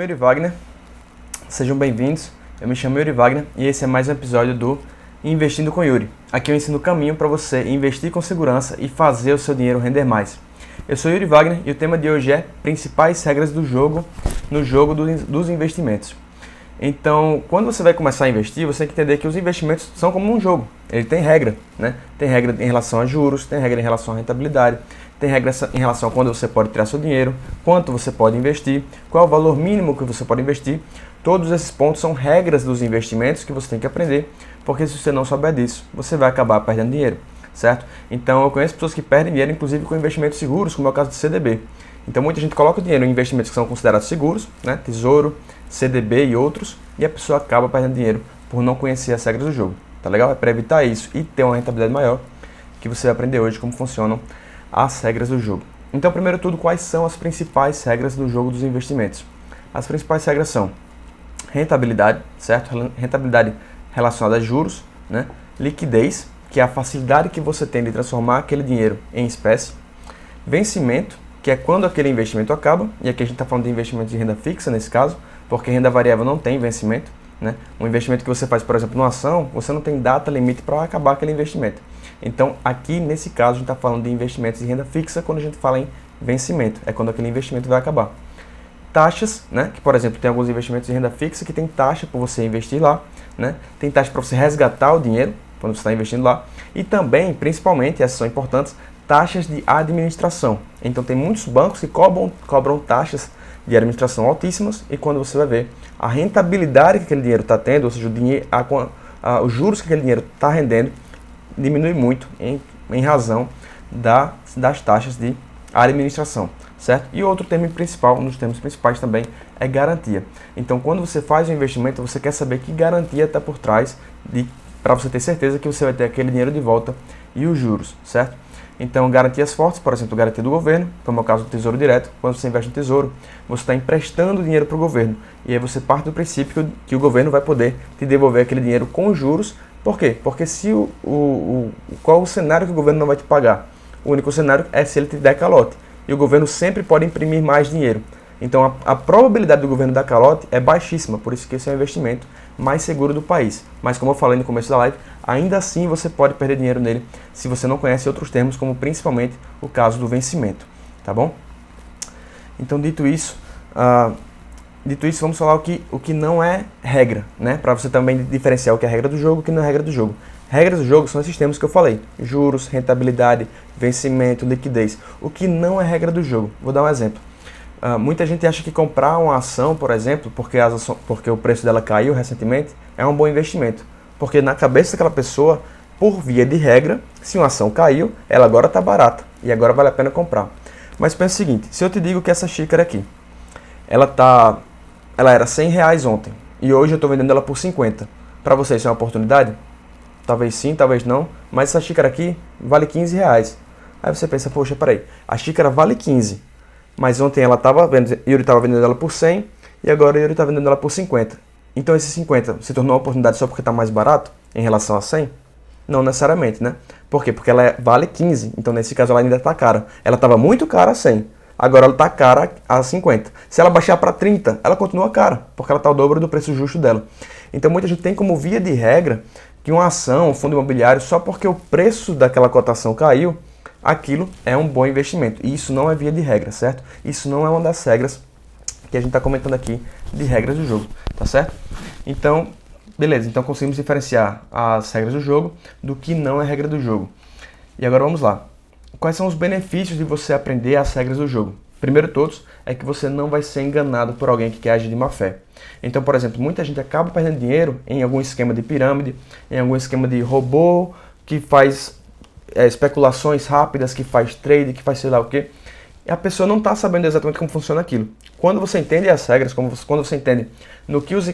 Yuri Wagner, sejam bem-vindos. Eu me chamo Yuri Wagner e esse é mais um episódio do Investindo com Yuri. Aqui eu ensino o caminho para você investir com segurança e fazer o seu dinheiro render mais. Eu sou Yuri Wagner e o tema de hoje é principais regras do jogo no jogo dos investimentos. Então, quando você vai começar a investir, você tem que entender que os investimentos são como um jogo. Ele tem regra, né? Tem regra em relação a juros, tem regra em relação à rentabilidade, tem regra em relação a quando você pode tirar seu dinheiro, quanto você pode investir, qual é o valor mínimo que você pode investir. Todos esses pontos são regras dos investimentos que você tem que aprender, porque se você não souber disso, você vai acabar perdendo dinheiro, certo? Então, eu conheço pessoas que perdem dinheiro, inclusive com investimentos seguros, como é o caso do CDB. Então, muita gente coloca o dinheiro em investimentos que são considerados seguros, né? Tesouro, CDB e outros, e a pessoa acaba perdendo dinheiro por não conhecer as regras do jogo, tá legal? É para evitar isso e ter uma rentabilidade maior, que você vai aprender hoje como funcionam as regras do jogo. Então, primeiro de tudo, quais são as principais regras do jogo dos investimentos? As principais regras são rentabilidade, certo? Rentabilidade relacionada a juros, né? Liquidez, que é a facilidade que você tem de transformar aquele dinheiro em espécie. Vencimento, que é quando aquele investimento acaba, e aqui a gente está falando de investimento de renda fixa nesse caso, porque renda variável não tem vencimento, né? Um investimento que você faz, por exemplo, numa ação, você não tem data limite para acabar aquele investimento. Então, aqui nesse caso, a gente está falando de investimentos de renda fixa quando a gente fala em vencimento, é quando aquele investimento vai acabar. Taxas, né? Que, por exemplo, tem alguns investimentos de renda fixa que tem taxa para você investir lá, né? Tem taxa para você resgatar o dinheiro quando você está investindo lá. E também, principalmente, essas são importantes, taxas de administração. Então, tem muitos bancos que cobram taxas de administração altíssimas e quando você vai ver a rentabilidade que aquele dinheiro está tendo, ou seja, os juros que aquele dinheiro está rendendo, diminui muito em razão das taxas de administração, certo? E outro termo principal, um dos termos principais também, é garantia. Então, quando você faz um investimento, você quer saber que garantia está por trás para você ter certeza que você vai ter aquele dinheiro de volta e os juros, certo? Então, garantias fortes, por exemplo, garantia do governo, como é o caso do Tesouro Direto. Quando você investe no Tesouro, você está emprestando dinheiro para o governo. E aí você parte do princípio que o governo vai poder te devolver aquele dinheiro com juros. Por quê? Porque qual o cenário que o governo não vai te pagar? O único cenário é se ele te der calote. E o governo sempre pode imprimir mais dinheiro. Então, a probabilidade do governo dar calote é baixíssima, por isso que esse é o investimento mais seguro do país. Mas, como eu falei no começo da live, ainda assim você pode perder dinheiro nele se você não conhece outros termos, como principalmente o caso do vencimento, tá bom? Então, dito isso, vamos falar o que não é regra, né? Para você também diferenciar o que é regra do jogo e o que não é regra do jogo. Regras do jogo são esses termos que eu falei: juros, rentabilidade, vencimento, liquidez. O que não é regra do jogo? Vou dar um exemplo. Muita gente acha que comprar uma ação, por exemplo, porque o preço dela caiu recentemente, é um bom investimento. Porque na cabeça daquela pessoa, por via de regra, se uma ação caiu, ela agora está barata e agora vale a pena comprar. Mas pensa o seguinte: se eu te digo que essa xícara aqui, ela era R$100 ontem e hoje eu estou vendendo ela por 50, para você isso é uma oportunidade? Talvez sim, talvez não, mas essa xícara aqui vale R$15. Aí você pensa, poxa, peraí, a xícara vale 15, mas ontem Yuri estava vendendo ela por 100 e agora Yuri está vendendo ela por 50. Então esse 50 se tornou uma oportunidade só porque está mais barato em relação a 100? Não necessariamente, né? Por quê? Porque ela vale 15, então nesse caso ela ainda está cara. Ela estava muito cara a 100, agora ela está cara a 50. Se ela baixar para 30, ela continua cara, porque ela está o dobro do preço justo dela. Então muita gente tem como via de regra que uma ação, um fundo imobiliário, só porque o preço daquela cotação caiu, aquilo é um bom investimento. E isso não é via de regra, certo? Isso não é uma das regras que a gente está comentando aqui de regras do jogo, tá certo? Então, beleza. Então conseguimos diferenciar as regras do jogo do que não é regra do jogo. E agora vamos lá. Quais são os benefícios de você aprender as regras do jogo? Primeiro de todos é que você não vai ser enganado por alguém que quer agir de má fé. Então, por exemplo, muita gente acaba perdendo dinheiro em algum esquema de pirâmide, em algum esquema de robô que faz especulações rápidas, que faz trade, que faz sei lá o quê. E a pessoa não está sabendo exatamente como funciona aquilo. Quando você entende as regras, quando você entende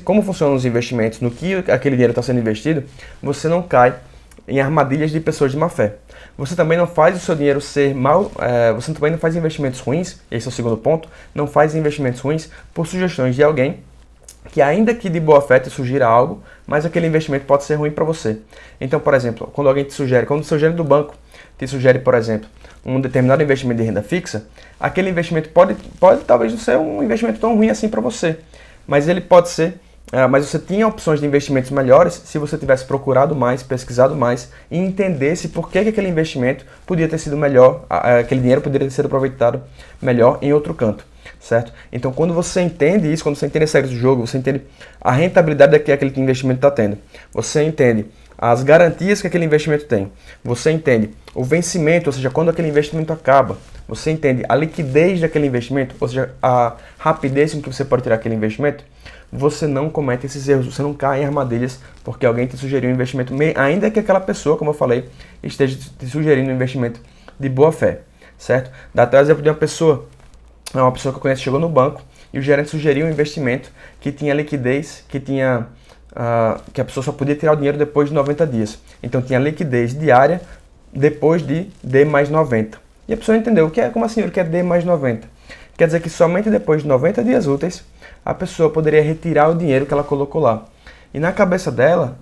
como funcionam os investimentos, no que aquele dinheiro está sendo investido, você não cai em armadilhas de pessoas de má fé. Você também não faz o seu dinheiro ser mal, você também não faz investimentos ruins, esse é o segundo ponto, não faz investimentos ruins por sugestões de alguém que ainda que de boa fé te sugira algo, mas aquele investimento pode ser ruim para você. Então, por exemplo, quando alguém te sugere, quando te sugere do banco, te sugere, por exemplo, um determinado investimento de renda fixa, aquele investimento pode talvez não ser um investimento tão ruim assim para você, mas ele pode ser, mas você tinha opções de investimentos melhores se você tivesse procurado mais, pesquisado mais e entendesse por que aquele investimento podia ter sido melhor, aquele dinheiro poderia ter sido aproveitado melhor em outro canto, certo? Então, quando você entende isso, quando você entende as regras do jogo, você entende a rentabilidade que aquele investimento está tendo, você entende as garantias que aquele investimento tem, você entende o vencimento, ou seja, quando aquele investimento acaba, você entende a liquidez daquele investimento, ou seja, a rapidez com que você pode tirar aquele investimento, você não comete esses erros, você não cai em armadilhas porque alguém te sugeriu um investimento, ainda que aquela pessoa, como eu falei, esteja te sugerindo um investimento de boa fé, certo? Dá até o exemplo de uma pessoa que eu conheço chegou no banco e o gerente sugeriu um investimento que tinha liquidez, que a pessoa só podia tirar o dinheiro depois de 90 dias. Então tinha liquidez diária depois de D mais 90. E a pessoa entendeu, como assim, ele quer D mais 90? Quer dizer que somente depois de 90 dias úteis, a pessoa poderia retirar o dinheiro que ela colocou lá. E na cabeça dela,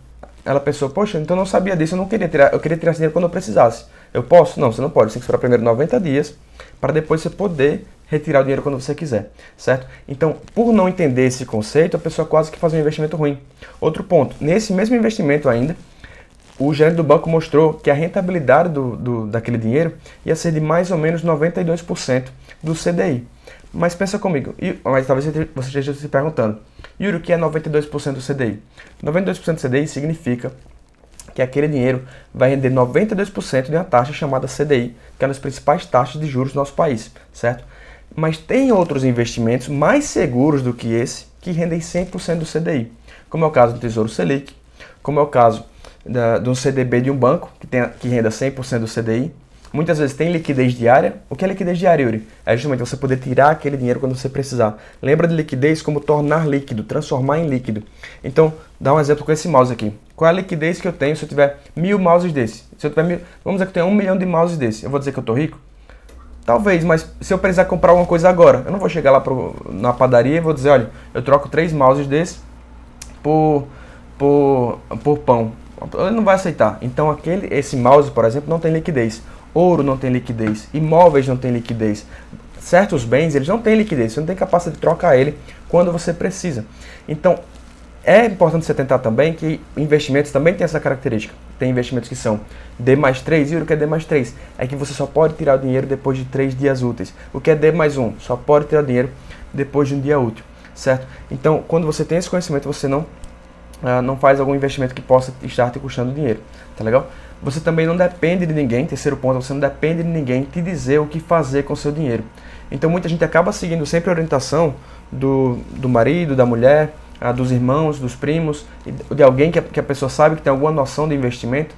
ela pensou, poxa, então eu não sabia disso, eu queria tirar esse dinheiro quando eu precisasse. Eu posso? Não, você não pode, você tem que esperar primeiro 90 dias, para depois você poder retirar o dinheiro quando você quiser, certo? Então, por não entender esse conceito, a pessoa quase que faz um investimento ruim. Outro ponto, nesse mesmo investimento ainda, o gerente do banco mostrou que a rentabilidade daquele dinheiro ia ser de mais ou menos 92% do CDI. Mas pensa comigo, mas talvez você esteja se perguntando, Yuri, o que é 92% do CDI? 92% do CDI significa que aquele dinheiro vai render 92% de uma taxa chamada CDI, que é uma das principais taxas de juros do nosso país, certo? Mas tem outros investimentos mais seguros do que esse, que rendem 100% do CDI, como é o caso do Tesouro Selic, como é o caso de um CDB de um banco, que renda 100% do CDI. Muitas vezes tem liquidez diária. O que é liquidez diária, Yuri? É justamente você poder tirar aquele dinheiro quando você precisar. Lembra de liquidez como tornar líquido, transformar em líquido. Então, dá um exemplo com esse mouse aqui. Qual é a liquidez que eu tenho se eu tiver 1000 mouses desse? Se eu tiver vamos dizer que eu tenho 1 milhão de mouses desse. Eu vou dizer que eu estou rico? Talvez, mas se eu precisar comprar alguma coisa agora, eu não vou chegar lá na padaria e vou dizer, olha, eu troco 3 mouses desse por pão. Ele não vai aceitar. Então esse mouse, por exemplo, não tem liquidez. Ouro não tem liquidez. Imóveis não tem liquidez. Certos bens, eles não têm liquidez. Você não tem capacidade de trocar ele quando você precisa. Então, é importante você tentar também que investimentos também têm essa característica. Tem investimentos que são D mais 3, e o que é D mais 3? É que você só pode tirar o dinheiro depois de 3 dias úteis. O que é D mais 1? Só pode tirar o dinheiro depois de um dia útil, certo? Então, quando você tem esse conhecimento, você não faz algum investimento que possa estar te custando dinheiro, tá legal? Você também não depende de ninguém, terceiro ponto, você não depende de ninguém te dizer o que fazer com o seu dinheiro. Então muita gente acaba seguindo sempre a orientação do marido, da mulher, dos irmãos, dos primos, de alguém que a pessoa sabe que tem alguma noção de investimento,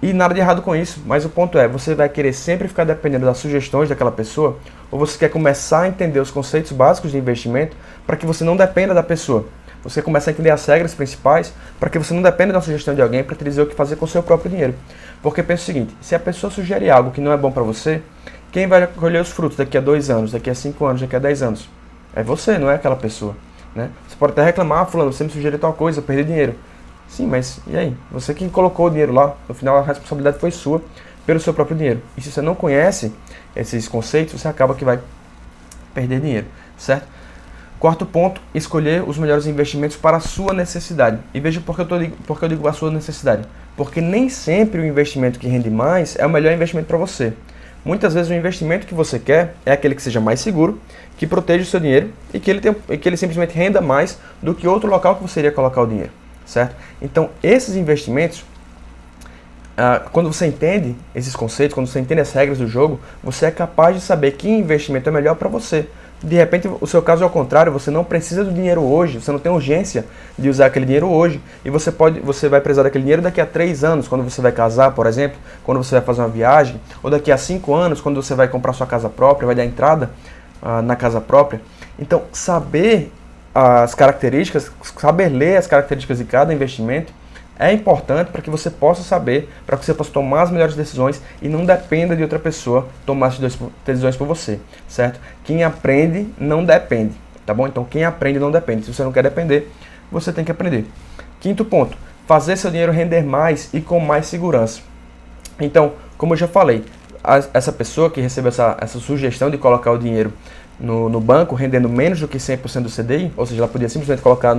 e nada de errado com isso, mas o ponto é, você vai querer sempre ficar dependendo das sugestões daquela pessoa, ou você quer começar a entender os conceitos básicos de investimento para que você não dependa da pessoa. Você começa a entender as regras principais para que você não dependa da sugestão de alguém para te dizer o que fazer com o seu próprio dinheiro. Porque pensa o seguinte, se a pessoa sugere algo que não é bom para você, quem vai colher os frutos daqui a 2 anos, daqui a 5 anos, daqui a 10 anos? É você, não é aquela pessoa, né? Você pode até reclamar, fulano, você me sugeriu tal coisa, eu perdi dinheiro. Sim, mas e aí? Você que colocou o dinheiro lá, no final a responsabilidade foi sua pelo seu próprio dinheiro. E se você não conhece esses conceitos, você acaba que vai perder dinheiro, certo? Quarto ponto, escolher os melhores investimentos para a sua necessidade. E veja por que eu digo a sua necessidade. Porque nem sempre o investimento que rende mais é o melhor investimento para você. Muitas vezes o investimento que você quer é aquele que seja mais seguro, que proteja o seu dinheiro e que ele simplesmente renda mais do que outro local que você iria colocar o dinheiro, certo? Então, esses investimentos, quando você entende esses conceitos, quando você entende as regras do jogo, você é capaz de saber que investimento é melhor para você. De repente, o seu caso é ao contrário, você não precisa do dinheiro hoje, você não tem urgência de usar aquele dinheiro hoje, e você vai precisar daquele dinheiro daqui a 3 anos, quando você vai casar, por exemplo, quando você vai fazer uma viagem, ou daqui a 5 anos, quando você vai comprar sua casa própria, vai dar entrada na casa própria. Então, saber as características, saber ler as características de cada investimento, é importante para que você possa saber, para que você possa tomar as melhores decisões e não dependa de outra pessoa tomar as decisões por você, certo? Quem aprende não depende, tá bom? Então quem aprende não depende. Se você não quer depender, você tem que aprender. Quinto ponto, fazer seu dinheiro render mais e com mais segurança. Então, como eu já falei, essa pessoa que recebeu essa sugestão de colocar o dinheiro no banco rendendo menos do que 100% do CDI, ou seja, ela podia simplesmente colocar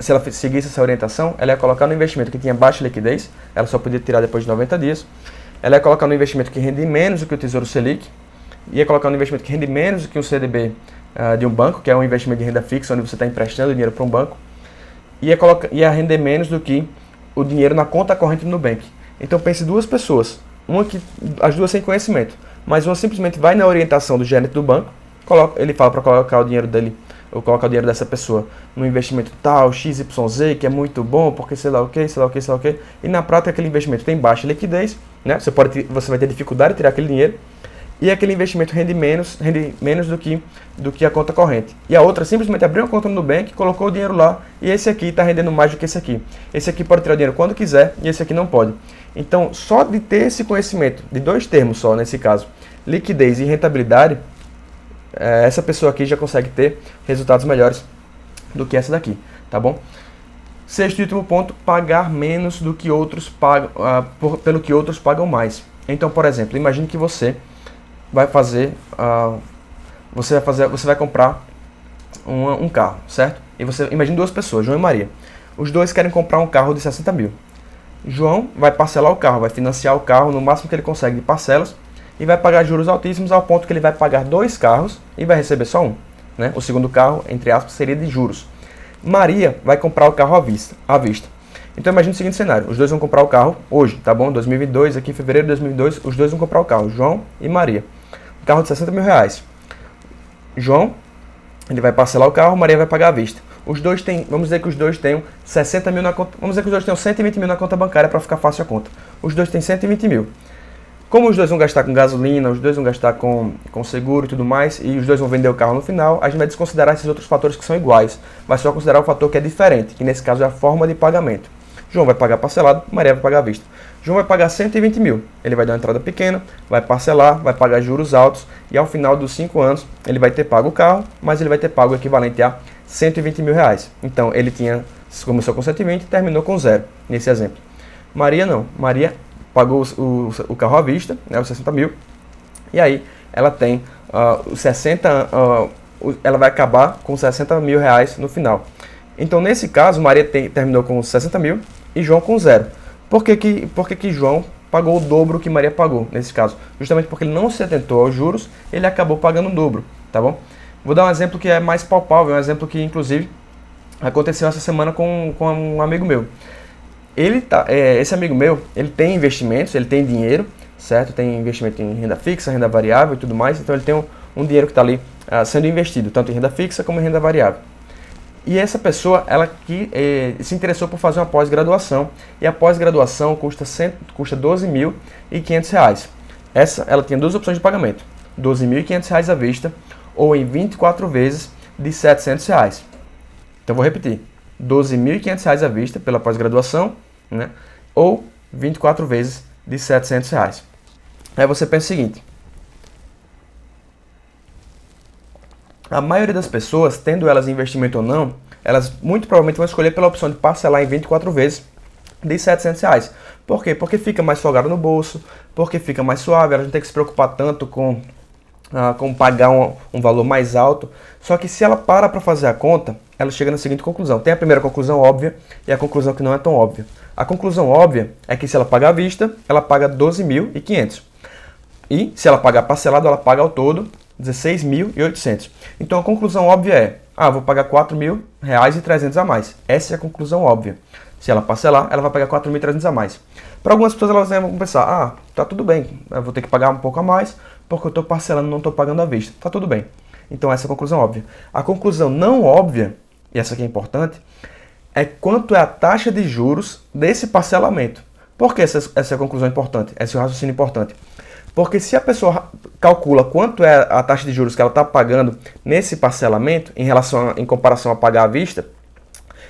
se ela seguisse essa orientação, ela ia colocar no investimento que tinha baixa liquidez, ela só podia tirar depois de 90 dias, ela ia colocar no investimento que rende menos do que o Tesouro Selic, ia colocar no investimento que rende menos do que um CDB de um banco, que é um investimento de renda fixa, onde você está emprestando dinheiro para um banco, ia render menos do que o dinheiro na conta corrente do Nubank. Então pense duas pessoas, as duas sem conhecimento, mas uma simplesmente vai na orientação do gerente do banco, ele fala para colocar o dinheiro dele, ou colocar o dinheiro dessa pessoa no investimento tal, XYZ, que é muito bom, porque sei lá o que, sei lá o que, sei lá o que, e na prática aquele investimento tem baixa liquidez, né? Você vai ter dificuldade de tirar aquele dinheiro, e aquele investimento rende menos do que a conta corrente. E a outra simplesmente abriu uma conta no Nubank, colocou o dinheiro lá, e esse aqui está rendendo mais do que esse aqui. Esse aqui pode tirar o dinheiro quando quiser, e esse aqui não pode. Então, só de ter esse conhecimento, de dois termos só nesse caso, liquidez e rentabilidade, essa pessoa aqui já consegue ter resultados melhores do que essa daqui, tá bom? Sexto e último ponto, pagar menos do que outros pagam, pelo que outros pagam mais. Então, por exemplo, imagine que você vai comprar um carro, certo? E imagine duas pessoas, João e Maria. Os dois querem comprar um carro de 60 mil. João vai parcelar o carro, vai financiar o carro no máximo que ele consegue de parcelas e vai pagar juros altíssimos ao ponto que ele vai pagar 2 carros e vai receber só um, né? O segundo carro, entre aspas, seria de juros. Maria vai comprar o carro à vista. Então imagine o seguinte cenário, os dois vão comprar o carro hoje, tá bom? 2022, aqui em fevereiro de 2022, os dois vão comprar o carro, João e Maria. Um carro de 60 mil reais. João, ele vai parcelar o carro, Maria vai pagar à vista. Os dois têm, vamos dizer que os dois tenham 60 mil na conta, vamos dizer que os dois tenham 120 mil na conta bancária para ficar fácil a conta. Os dois têm 120 mil. Como os dois vão gastar com gasolina, os dois vão gastar com seguro e tudo mais, e os dois vão vender o carro no final, a gente vai desconsiderar esses outros fatores que são iguais, vai só considerar o fator que é diferente, que nesse caso é a forma de pagamento. João vai pagar parcelado, Maria vai pagar à vista. João vai pagar 120 mil, ele vai dar uma entrada pequena, vai parcelar, vai pagar juros altos, e ao final dos 5 anos ele vai ter pago o carro, mas ele vai ter pago o equivalente a 120 mil reais. Então ele começou com 120 e terminou com 0, nesse exemplo. Maria não, Maria pagou o carro à vista, né, os 60 mil, e aí ela tem ela vai acabar com 60 mil reais no final. Então nesse caso, Maria terminou com 60 mil e João com 0. Por que João pagou o dobro que Maria pagou nesse caso? Justamente porque ele não se atentou aos juros, ele acabou pagando o dobro, tá bom? Vou dar um exemplo que é mais palpável, um exemplo que inclusive aconteceu essa semana com um amigo meu. Esse amigo meu, ele tem investimentos, ele tem dinheiro, certo? Tem investimento em renda fixa, renda variável e tudo mais, então ele tem um dinheiro que está ali sendo investido, tanto em renda fixa como em renda variável. E essa pessoa, ela se interessou por fazer uma pós-graduação, e a pós-graduação custa R$ 12.500. Ela tinha duas opções de pagamento, R$ 12.500 à vista ou em 24 vezes de R$ 700. Então vou repetir, R$ 12.500 à vista pela pós-graduação, né? Ou 24 vezes de R$ 700. Aí você pensa o seguinte, a maioria das pessoas, tendo elas investimento ou não, elas muito provavelmente vão escolher pela opção de parcelar em 24 vezes de R$ 700. Por quê? Porque fica mais folgado no bolso, porque fica mais suave, elas não tem que se preocupar tanto com pagar um valor mais alto. Só que se ela para fazer a conta, ela chega na seguinte conclusão. Tem a primeira conclusão óbvia e a conclusão que não é tão óbvia. A conclusão óbvia é que se ela pagar à vista, ela paga 12.500. E se ela pagar parcelado, ela paga ao todo 16.800. Então a conclusão óbvia é, vou pagar R$ 4.300 a mais. Essa é a conclusão óbvia. Se ela parcelar, ela vai pagar 4.300 a mais. Para algumas pessoas elas vão pensar, tá tudo bem, eu vou ter que pagar um pouco a mais, porque eu estou parcelando, não estou pagando à vista. Tá tudo bem. Então essa é a conclusão óbvia. A conclusão não óbvia, e essa aqui é importante, é quanto é a taxa de juros desse parcelamento. Por que essa é a conclusão importante? Esse é o raciocínio importante. Porque se a pessoa calcula quanto é a taxa de juros que ela está pagando nesse parcelamento, em comparação a pagar à vista,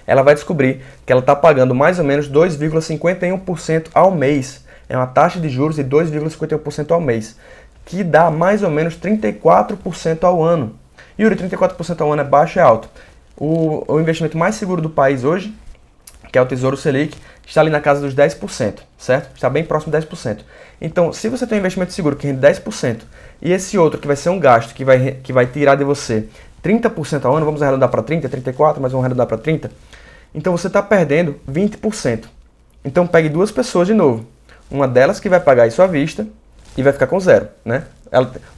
ela vai descobrir que ela está pagando mais ou menos 2,51% ao mês. É uma taxa de juros de 2,51% ao mês, que dá mais ou menos 34% ao ano. E o 34% ao ano é baixo e alto. O investimento mais seguro do país hoje, que é o Tesouro Selic, está ali na casa dos 10%, certo? Está bem próximo de 10%. Então, se você tem um investimento seguro que rende 10%, e esse outro que vai ser um gasto que vai tirar de você 30% ao ano, vamos arredondar para 30, 34, mas vamos arredondar para 30, então você está perdendo 20%. Então pegue duas pessoas de novo. Uma delas que vai pagar isso à vista e vai ficar com zero, né?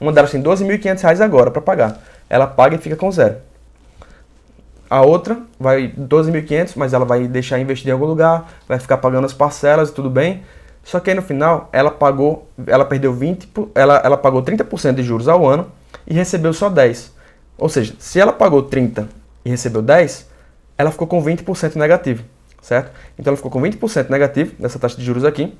Uma delas tem R$12.500 agora para pagar. Ela paga e fica com zero. A outra vai 12.500, mas ela vai deixar investir em algum lugar, vai ficar pagando as parcelas e tudo bem. Só que aí no final ela pagou 30% de juros ao ano e recebeu só 10. Ou seja, se ela pagou 30 e recebeu 10, ela ficou com 20% negativo, certo? Então ela ficou com 20% negativo dessa taxa de juros aqui,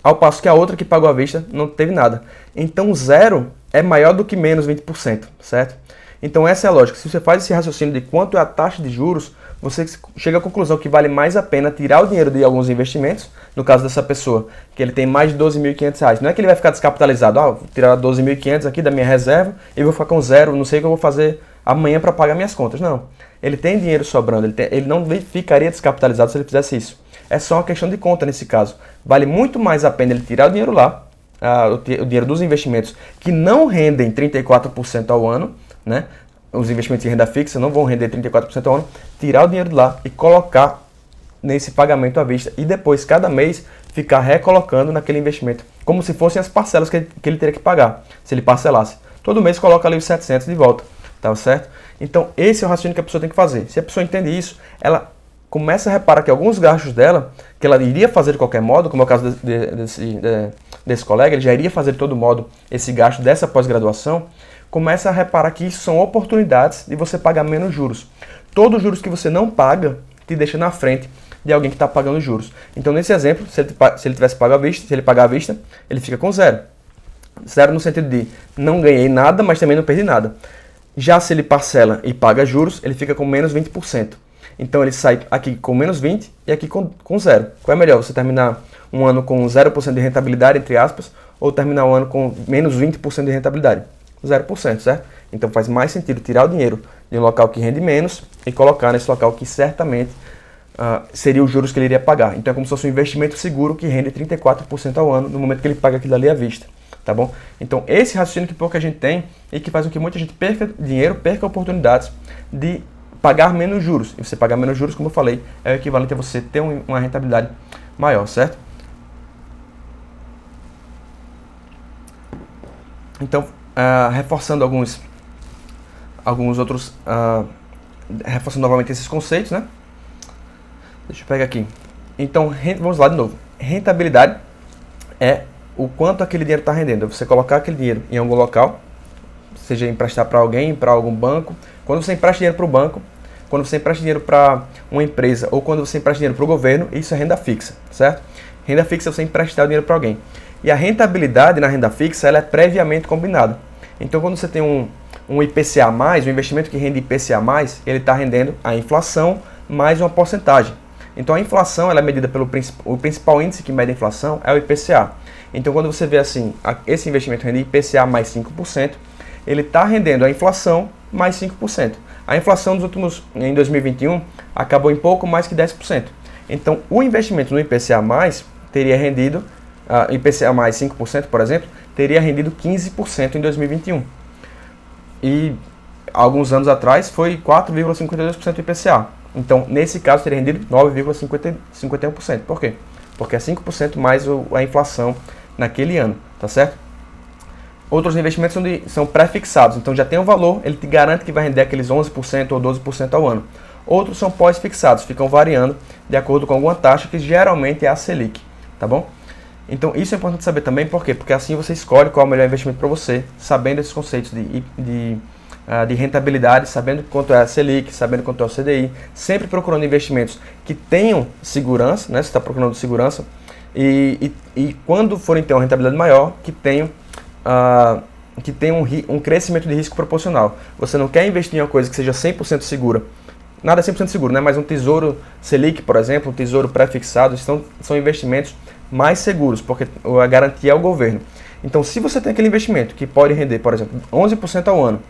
ao passo que a outra que pagou à vista não teve nada. Então zero é maior do que menos 20%, certo? Então essa é a lógica. Se você faz esse raciocínio de quanto é a taxa de juros, você chega à conclusão que vale mais a pena tirar o dinheiro de alguns investimentos, no caso dessa pessoa, que ele tem mais de R$12.500. Não é que ele vai ficar descapitalizado, vou tirar R$12.500 aqui da minha reserva e vou ficar com zero, não sei o que eu vou fazer amanhã para pagar minhas contas. Não, ele tem dinheiro sobrando, ele não ficaria descapitalizado se ele fizesse isso. É só uma questão de conta nesse caso. Vale muito mais a pena ele tirar o dinheiro lá, o dinheiro dos investimentos que não rendem 34% ao ano, né? Os investimentos em renda fixa não vão render 34% ao ano, tirar o dinheiro de lá e colocar nesse pagamento à vista e depois, cada mês, ficar recolocando naquele investimento, como se fossem as parcelas que ele teria que pagar, se ele parcelasse. Todo mês coloca ali os 700 de volta, tá certo? Então, esse é o raciocínio que a pessoa tem que fazer. Se a pessoa entende isso, ela começa a reparar que alguns gastos dela, que ela iria fazer de qualquer modo, como é o caso desse colega, ele já iria fazer de todo modo esse gasto dessa pós-graduação, começa a reparar que isso são oportunidades de você pagar menos juros. Todos os juros que você não paga te deixa na frente de alguém que está pagando juros. Então, nesse exemplo, se ele tivesse pago à vista, se ele pagar à vista, ele fica com zero. Zero no sentido de não ganhei nada, mas também não perdi nada. Já se ele parcela e paga juros, ele fica com menos 20%. Então, ele sai aqui com menos 20% e aqui com zero. Qual é melhor? Você terminar um ano com 0% de rentabilidade, entre aspas, ou terminar um ano com menos 20% de rentabilidade? 0%, certo? Então faz mais sentido tirar o dinheiro de um local que rende menos e colocar nesse local que certamente seria os juros que ele iria pagar. Então é como se fosse um investimento seguro que rende 34% ao ano no momento que ele paga aquilo ali à vista, tá bom? Então esse raciocínio que pouca gente tem e que faz com que muita gente perca dinheiro, perca oportunidades de pagar menos juros. E você pagar menos juros, como eu falei, é o equivalente a você ter uma rentabilidade maior, certo? Então, reforçando alguns outros, reforçando novamente esses conceitos, né? Deixa eu pegar aqui. Então, vamos lá de novo. Rentabilidade é o quanto aquele dinheiro está rendendo. Você colocar aquele dinheiro em algum local, seja emprestar para alguém, para algum banco. Quando você empresta dinheiro para o banco, quando você empresta dinheiro para uma empresa ou quando você empresta dinheiro para o governo, isso é renda fixa, certo? Renda fixa é você emprestar o dinheiro para alguém. E a rentabilidade na renda fixa ela é previamente combinada. Então, quando você tem um IPCA+, um investimento que rende IPCA+, ele está rendendo a inflação mais uma porcentagem. Então, a inflação ela é medida o principal índice que mede a inflação é o IPCA. Então, quando você vê assim, esse investimento rende IPCA mais 5%, ele está rendendo a inflação mais 5%. A inflação em 2021, acabou em pouco mais que 10%. Então, o investimento no IPCA+, teria rendido IPCA mais 5%, por exemplo, teria rendido 15% em 2021. E alguns anos atrás foi 4,52% do IPCA. Então, nesse caso, teria rendido 9,51%. Por quê? Porque é 5% mais a inflação naquele ano, tá certo? Outros investimentos são pré-fixados, então já tem um valor, ele te garante que vai render aqueles 11% ou 12% ao ano. Outros são pós-fixados, ficam variando de acordo com alguma taxa, que geralmente é a Selic, tá bom? Então isso é importante saber também, por quê? Porque assim você escolhe qual é o melhor investimento para você, sabendo esses conceitos de rentabilidade, sabendo quanto é a Selic, sabendo quanto é o CDI, sempre procurando investimentos que tenham segurança, né? Você está procurando segurança, e quando forem ter uma rentabilidade maior, que tenham um crescimento de risco proporcional. Você não quer investir em uma coisa que seja 100% segura. Nada é 100% seguro, né? Mas um tesouro Selic, por exemplo, um tesouro pré-fixado, são investimentos mais seguros, porque a garantia é o governo. Então, se você tem aquele investimento que pode render, por exemplo, 11% ao ano,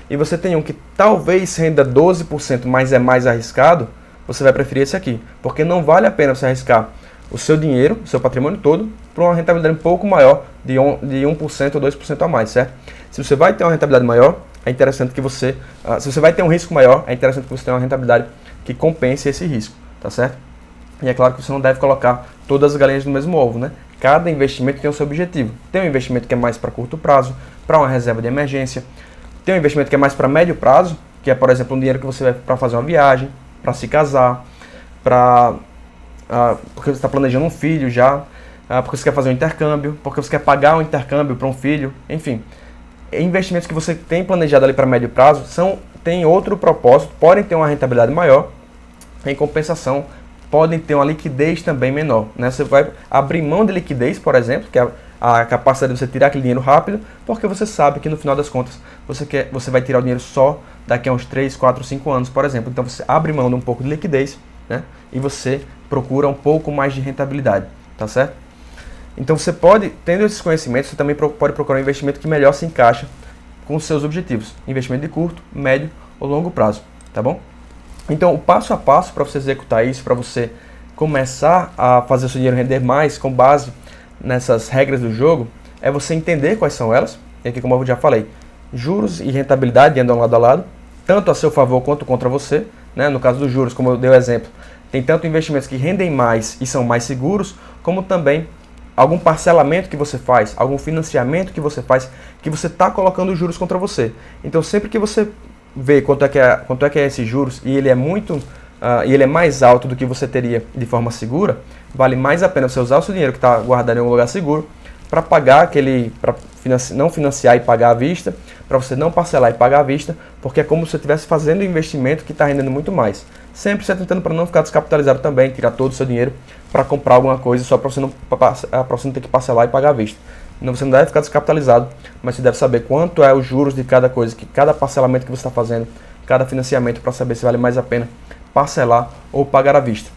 e você tem um que talvez renda 12%, mas é mais arriscado, você vai preferir esse aqui, porque não vale a pena você arriscar o seu dinheiro, o seu patrimônio todo, para uma rentabilidade um pouco maior de 1% ou 2% a mais, certo? Se você vai ter uma rentabilidade maior, é interessante que você... se você vai ter um risco maior, é interessante que você tenha uma rentabilidade que compense esse risco, tá certo? E é claro que você não deve colocar todas as galinhas no mesmo ovo, né? Cada investimento tem o seu objetivo. Tem um investimento que é mais para curto prazo, para uma reserva de emergência. Tem um investimento que é mais para médio prazo, que é, por exemplo, um dinheiro que você vai para fazer uma viagem, para se casar, porque você está planejando um filho já, porque você quer fazer um intercâmbio, porque você quer pagar um intercâmbio para um filho, enfim. Investimentos que você tem planejado ali para médio prazo têm outro propósito, podem ter uma rentabilidade maior, em compensação, podem ter uma liquidez também menor, né? Você vai abrir mão de liquidez, por exemplo, que é a capacidade de você tirar aquele dinheiro rápido, porque você sabe que no final das contas você vai tirar o dinheiro só daqui a uns 3, 4, 5 anos, por exemplo. Então você abre mão de um pouco de liquidez, né? E você procura um pouco mais de rentabilidade, tá certo? Então você pode, tendo esses conhecimentos, você também pode procurar um investimento que melhor se encaixa com os seus objetivos. Investimento de curto, médio ou longo prazo, tá bom? Então, o passo a passo para você executar isso, para você começar a fazer o seu dinheiro render mais com base nessas regras do jogo, é você entender quais são elas. E aqui, como eu já falei, juros e rentabilidade andam lado a lado, tanto a seu favor quanto contra você, né? No caso dos juros, como eu dei o exemplo, tem tanto investimentos que rendem mais e são mais seguros, como também algum parcelamento que você faz, algum financiamento que você está colocando os juros contra você. Então, sempre que você vê quanto é que é esses juros e ele é mais alto do que você teria de forma segura, vale mais a pena você usar o seu dinheiro que está guardado em um lugar seguro para pagar não financiar e pagar à vista, para você não parcelar e pagar à vista, porque é como se você estivesse fazendo um investimento que está rendendo muito mais. Sempre você tentando para não ficar descapitalizado também, tirar todo o seu dinheiro para comprar alguma coisa só para você não ter que parcelar e pagar à vista. Você não deve ficar descapitalizado, mas você deve saber quanto é os juros de cada coisa, cada parcelamento que você está fazendo, cada financiamento, para saber se vale mais a pena parcelar ou pagar à vista.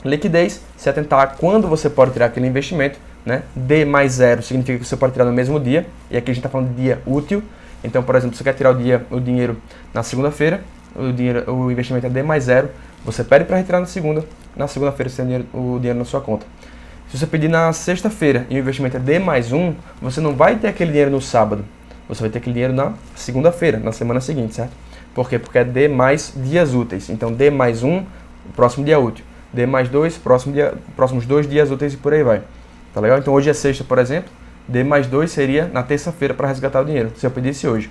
Liquidez, se atentar a quando você pode tirar aquele investimento, né? D mais 0 significa que você pode tirar no mesmo dia, e aqui a gente está falando de dia útil. Então, por exemplo, se você quer tirar o dinheiro na segunda-feira, o investimento é D mais 0, você pede para retirar na segunda-feira você tem o dinheiro na sua conta. Se você pedir na sexta-feira e o investimento é D mais 1, você não vai ter aquele dinheiro no sábado. Você vai ter aquele dinheiro na segunda-feira, na semana seguinte, certo? Por quê? Porque é D mais dias úteis. Então, D mais 1, o próximo dia útil. D mais 2, próximos 2 dias úteis e por aí vai. Tá legal? Então, hoje é sexta, por exemplo. D mais 2 seria na terça-feira para resgatar o dinheiro, se eu pedisse hoje.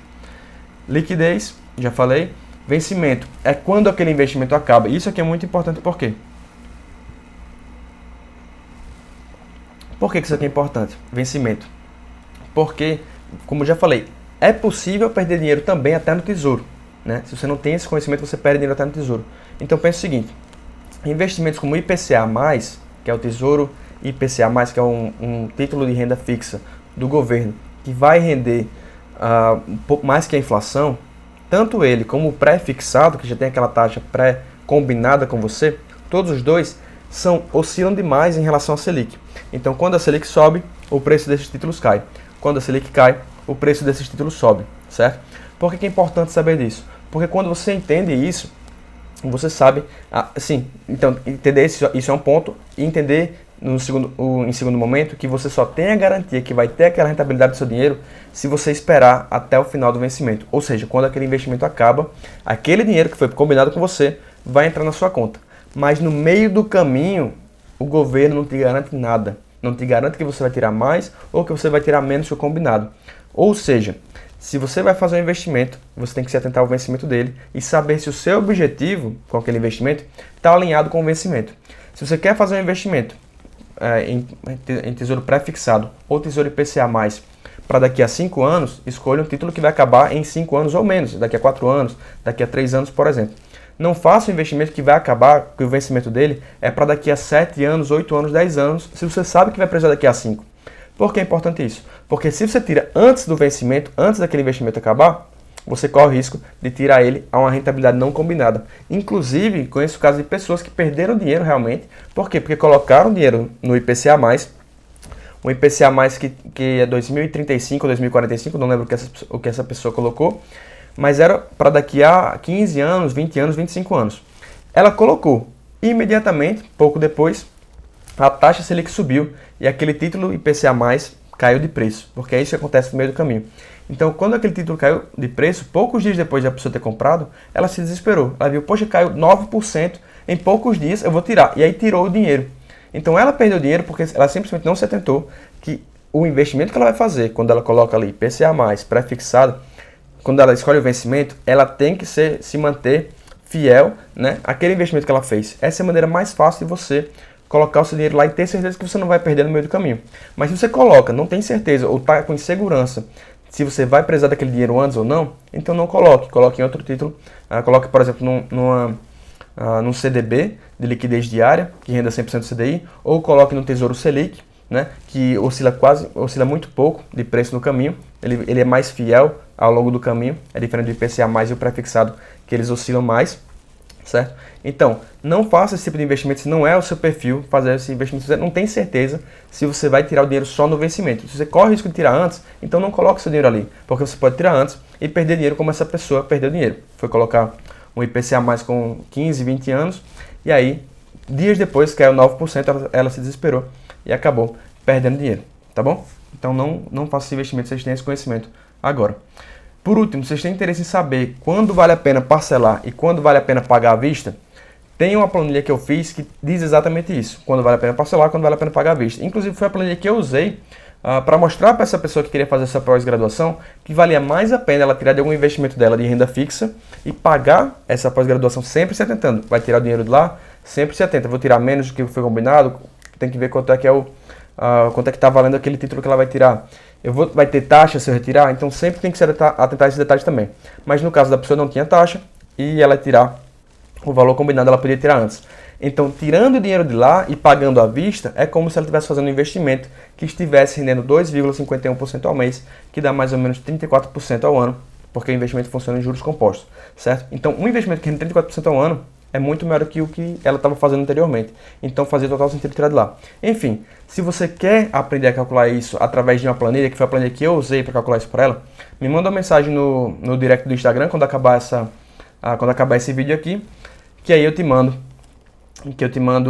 Liquidez, já falei. Vencimento é quando aquele investimento acaba. Isso aqui é muito importante, por quê? Por que isso aqui é importante? Vencimento. Porque, como eu já falei, é possível perder dinheiro também até no tesouro, né? Se você não tem esse conhecimento, você perde dinheiro até no tesouro. Então pense o seguinte, investimentos como IPCA+, que é o Tesouro IPCA+, que é um título de renda fixa do governo, que vai render um pouco mais que a inflação, tanto ele como o pré-fixado, que já tem aquela taxa pré-combinada com você, todos os dois oscilam demais em relação à Selic. Então, quando a Selic sobe, o preço desses títulos cai. Quando a Selic cai, o preço desses títulos sobe, certo? Por que é importante saber disso? Porque quando você entende isso, você sabe, então, entender isso é um ponto, e entender em segundo momento que você só tem a garantia que vai ter aquela rentabilidade do seu dinheiro se você esperar até o final do vencimento. Ou seja, quando aquele investimento acaba, aquele dinheiro que foi combinado com você vai entrar na sua conta. Mas no meio do caminho, o governo não te garante nada. Não te garante que você vai tirar mais ou que você vai tirar menos que o combinado. Ou seja, se você vai fazer um investimento, você tem que se atentar ao vencimento dele e saber se o seu objetivo com aquele investimento está alinhado com o vencimento. Se você quer fazer um investimento em tesouro pré-fixado ou tesouro IPCA+, para daqui a 5 anos, escolha um título que vai acabar em 5 anos ou menos, daqui a 4 anos, daqui a 3 anos, por exemplo. Não faça um investimento que vai acabar, que o vencimento dele é para daqui a 7 anos, 8 anos, 10 anos, se você sabe que vai precisar daqui a 5. Por que é importante isso? Porque se você tira antes do vencimento, antes daquele investimento acabar, você corre o risco de tirar ele a uma rentabilidade não combinada. Inclusive, conheço casos de pessoas que perderam dinheiro realmente. Por quê? Porque colocaram dinheiro no IPCA+, um IPCA+, que é 2035 ou 2045, não lembro o que essa pessoa colocou, mas era para daqui a 15 anos, 20 anos, 25 anos. Ela colocou. Imediatamente, pouco depois, a taxa Selic subiu e aquele título IPCA+, caiu de preço, porque é isso que acontece no meio do caminho. Então, quando aquele título caiu de preço, poucos dias depois da pessoa ter comprado, ela se desesperou. Ela viu, poxa, caiu 9%, em poucos dias eu vou tirar. E aí tirou o dinheiro. Então, ela perdeu dinheiro porque ela simplesmente não se atentou que o investimento que ela vai fazer, quando ela coloca ali IPCA+, pré-fixado, quando ela escolhe o vencimento, ela tem que se manter fiel, né, àquele investimento que ela fez. Essa é a maneira mais fácil de você colocar o seu dinheiro lá e ter certeza que você não vai perder no meio do caminho. Mas se você coloca, não tem certeza ou está com insegurança se você vai precisar daquele dinheiro antes ou não, então não coloque. Coloque em outro título. Coloque, por exemplo, num CDB de liquidez diária, que renda 100% do CDI, ou coloque no Tesouro Selic, né, que oscila muito pouco de preço no caminho. Ele é mais fiel ao longo do caminho, é diferente do IPCA+, e o pré-fixado, que eles oscilam mais, certo? Então, não faça esse tipo de investimento se não é o seu perfil fazer esse investimento. Você não tem certeza se você vai tirar o dinheiro só no vencimento. Se você corre o risco de tirar antes, então não coloque seu dinheiro ali, porque você pode tirar antes e perder dinheiro como essa pessoa perdeu dinheiro. Foi colocar um IPCA+ com 15, 20 anos, e aí, dias depois, caiu 9%, ela se desesperou e acabou perdendo dinheiro, tá bom? Então não faça esse investimento se vocês têm esse conhecimento agora. Por último, se vocês têm interesse em saber quando vale a pena parcelar e quando vale a pena pagar à vista, tem uma planilha que eu fiz que diz exatamente isso, quando vale a pena parcelar, quando vale a pena pagar à vista. Inclusive foi a planilha que eu usei para mostrar para essa pessoa que queria fazer essa pós-graduação que valia mais a pena ela tirar de algum investimento dela de renda fixa e pagar essa pós-graduação sempre se atentando. Vai tirar o dinheiro de lá, sempre se atenta. Vou tirar menos do que foi combinado, tem que ver quanto é que quanto é que está valendo aquele título que ela vai tirar. Vai ter taxa se eu retirar, então sempre tem que se atentar a esses detalhes também. Mas no caso da pessoa não tinha taxa e ela tirar o valor combinado, ela podia tirar antes. Então, tirando o dinheiro de lá e pagando à vista, é como se ela estivesse fazendo um investimento que estivesse rendendo 2,51% ao mês, que dá mais ou menos 34% ao ano, porque o investimento funciona em juros compostos, certo? Então, um investimento que rende 34% ao ano é muito maior do que o que ela estava fazendo anteriormente. Então, fazia total sentido tirar de lá. Enfim, se você quer aprender a calcular isso através de uma planilha, que foi a planilha que eu usei para calcular isso para ela, me manda uma mensagem no direct do Instagram quando acabar esse vídeo aqui, que aí eu te mando.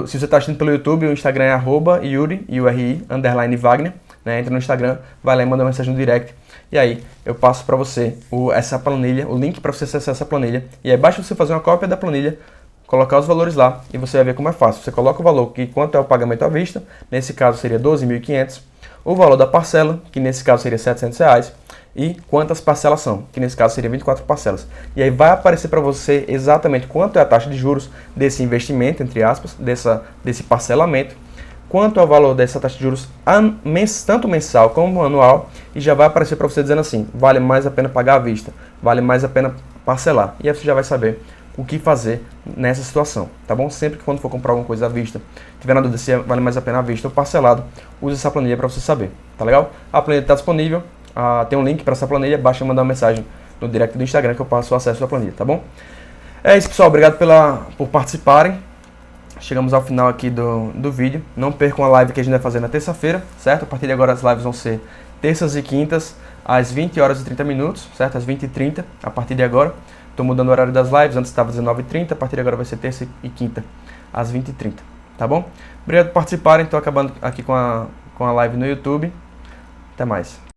Se você está assistindo pelo YouTube, o Instagram é @Yuri_Wagner, né? Entra no Instagram, vai lá e manda uma mensagem no direct. E aí eu passo para você essa planilha, o link para você acessar essa planilha. E aí basta você fazer uma cópia da planilha, colocar os valores lá e você vai ver como é fácil. Você coloca o valor, que quanto é o pagamento à vista, nesse caso seria 12.500, o valor da parcela, que nesse caso seria R$700, e quantas parcelas são, que nesse caso seria 24 parcelas. E aí vai aparecer para você exatamente quanto é a taxa de juros desse investimento, entre aspas, desse parcelamento, quanto é o valor dessa taxa de juros tanto mensal como anual, e já vai aparecer para você dizendo assim, vale mais a pena pagar à vista, vale mais a pena parcelar. E aí você já vai saber o que fazer nessa situação, tá bom? Sempre que quando for comprar alguma coisa à vista, tiver na dúvida se vale mais a pena à vista ou parcelado, use essa planilha para você saber, tá legal? A planilha está disponível, tem um link para essa planilha, basta mandar uma mensagem no direct do Instagram que eu passo o acesso à planilha, tá bom? É isso, pessoal, obrigado por participarem. Chegamos ao final aqui do vídeo. Não percam a live que a gente vai fazer na terça-feira, certo? A partir de agora as lives vão ser terças e quintas, às 20 horas e 30 minutos, certo? Às 20h30, a partir de agora. Estou mudando o horário das lives, antes estava 19h30, a partir de agora vai ser terça e quinta, às 20h30, tá bom? Obrigado por participarem, estou acabando aqui com a live no YouTube. Até mais.